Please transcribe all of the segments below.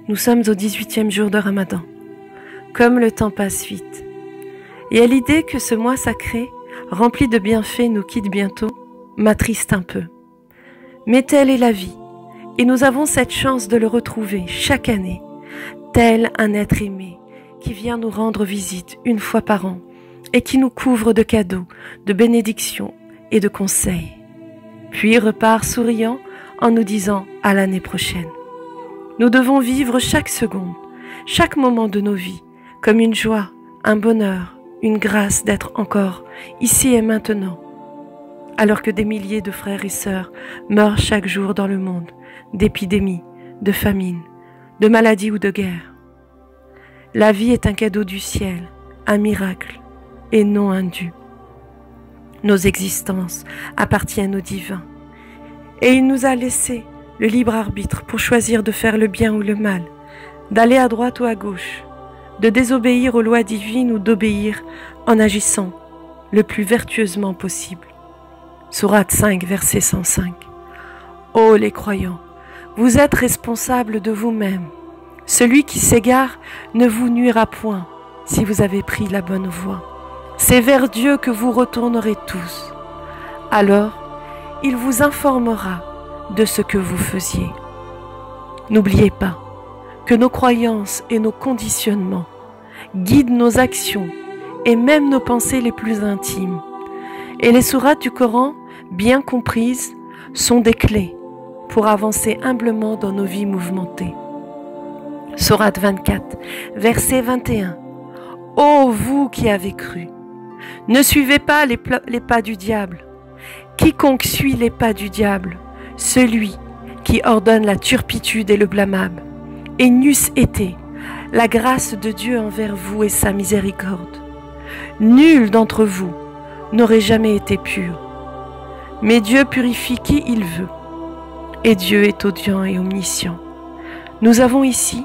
Nous sommes au 18e jour de Ramadan. Comme le temps passe vite. Et à l'idée que ce mois sacré, rempli de bienfaits, nous quitte bientôt, m'attriste un peu. Mais telle est la vie, et nous avons cette chance de le retrouver chaque année, tel un être aimé qui vient nous rendre visite une fois par an et qui nous couvre de cadeaux, de bénédictions et de conseils. Puis repart souriant en nous disant à l'année prochaine. Nous devons vivre chaque seconde, chaque moment de nos vies, comme une joie, un bonheur, une grâce d'être encore ici et maintenant. Alors que des milliers de frères et sœurs meurent chaque jour dans le monde, d'épidémies, de famines, de maladies ou de guerres. La vie est un cadeau du ciel, un miracle, et non un dû. Nos existences appartiennent au divin, et il nous a laissé le libre arbitre pour choisir de faire le bien ou le mal, d'aller à droite ou à gauche, de désobéir aux lois divines ou d'obéir en agissant le plus vertueusement possible. Sourate 5, verset 105. Ô les croyants, vous êtes responsables de vous-même. Celui qui s'égare ne vous nuira point si vous avez pris la bonne voie. C'est vers Dieu que vous retournerez tous. Alors, il vous informera de ce que vous faisiez. N'oubliez pas que nos croyances et nos conditionnements guident nos actions et même nos pensées les plus intimes. Et les sourates du Coran, bien comprises, sont des clés pour avancer humblement dans nos vies mouvementées. Sourate 24, verset 21. Ô vous qui avez cru, ne suivez pas les pas du diable. Quiconque suit les pas du diable, celui qui ordonne la turpitude et le blâmable, et n'eût été la grâce de Dieu envers vous et sa miséricorde. Nul d'entre vous n'aurait jamais été pur, mais Dieu purifie qui il veut, et Dieu est audient et omniscient. Nous avons ici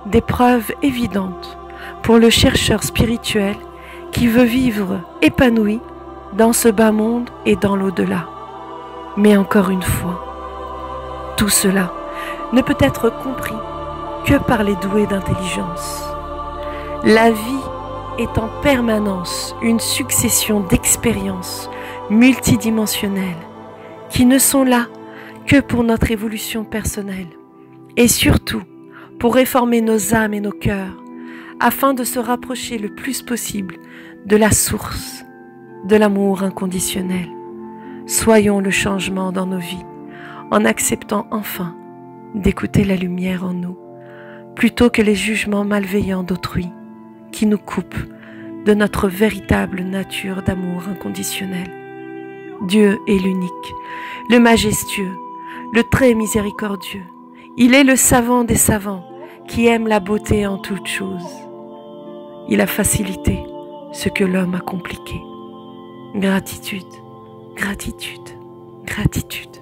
des preuves évidentes pour le chercheur spirituel qui veut vivre épanoui dans ce bas monde et dans l'au-delà. Mais encore une fois, tout cela ne peut être compris que par les doués d'intelligence. La vie est en permanence une succession d'expériences multidimensionnelles qui ne sont là que pour notre évolution personnelle et surtout pour réformer nos âmes et nos cœurs afin de se rapprocher le plus possible de la source de l'amour inconditionnel. Soyons le changement dans nos vies en acceptant enfin d'écouter la lumière en nous plutôt que les jugements malveillants d'autrui qui nous coupent de notre véritable nature d'amour inconditionnel. Dieu est l'unique, le majestueux, le très miséricordieux. Il est le savant des savants qui aime la beauté en toutes choses. Il a facilité ce que l'homme a compliqué. Gratitude, gratitude, gratitude.